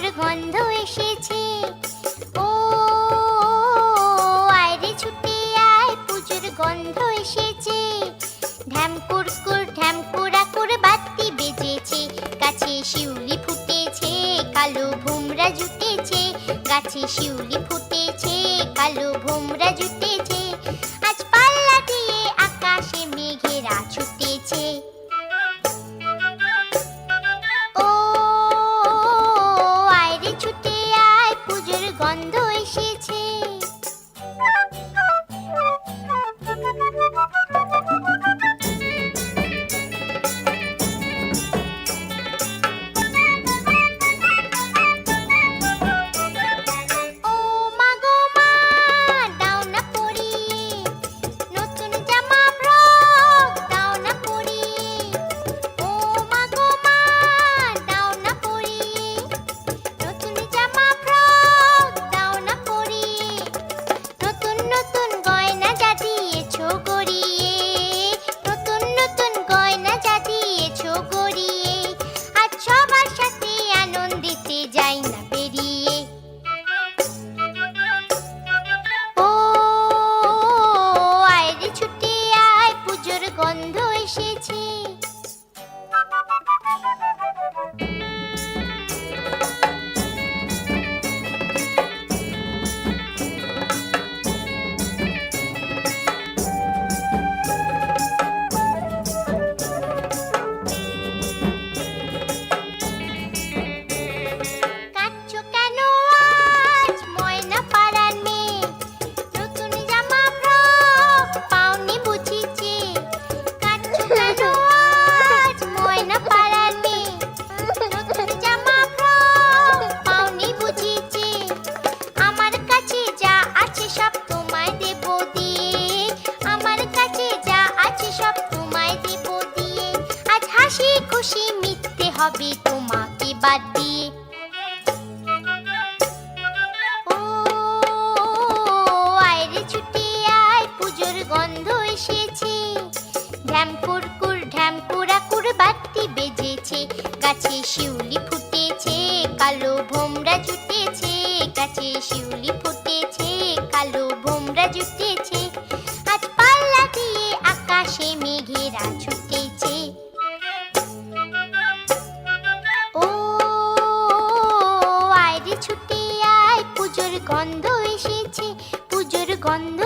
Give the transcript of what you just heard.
পুজোর গন্ধ এসেছে। ও আয় রে ছুটে আয়, পুজোর গন্ধ এসেছে। ঢ্যাম কুরকুর ঢ্যাম কুড়াকুর বাতি বেজেছে, গাছে শিউলি ফুটেছে, কালো ভোমরা জুটেছে। গাছে শিউলি ফুটেছে, কালো ভোমরা জুটেছে। আজ পাল্লা দিয়ে আকাশে মেঘেরা ছুটেছে। ও আয় রে ছুটে আয়, পুজোর গন্ধ এসেছে। ও মা গো মা, দাও না পরিয়ে নতুন জামা ফ্রক, দাও না পরিয়ে। ও মা গো মা, দাও না পরিয়ে নতুন জামা ফ্রক, দাও না পরিয়ে। নতুন নতুন গয়না যা দিয়েছো গড়িয়ে, নতুন নতুন গয়না যা দিয়েছো গড়িয়ে। আজ সবার সাথে আনন্দিতে যাই না বেরিয়ে। ও আয় রে ছুটে আয়, পুজোর গন্ধ এসেছে। কাঁদছো কেন আজ ময়না পাড়ার মেয়ে, নতুন জামা ফ্রক পাওনি বুঝিছে। কাঁদছো কেন আজ ময়না পাড়ার মেয়ে, নতুন জামা ফ্রক পাওনি বুঝিছে। আমার কাছে যা আছে সব তোমায় দেব দিয়ে, আমার কাছে যা আছে সব তোমায় দেব দিয়ে। আজ হাসি খুশি মিথ্যে হবে তোমাকে বাদ দিয়ে। ও আয় রে ছুটে আয়, পুজোর গন্ধ এসেছে। ঢ্যাম কুরকুর ঢ্যাম কুড়াকুর বাতি বেজেছে, গাছে শিউলি ফুটেছে, কালো ভোমরা জুটেছে। গাছে শিউলি ফুটেছে, কালো ভোমরা জুটেছে। আজ পাল্লা দিয়ে আকাশে মেঘেরা ছুটেছে। ও আয় রে ছুটে আয়, পুজোর গন্ধ এসেছে, পুজোর গন্ধ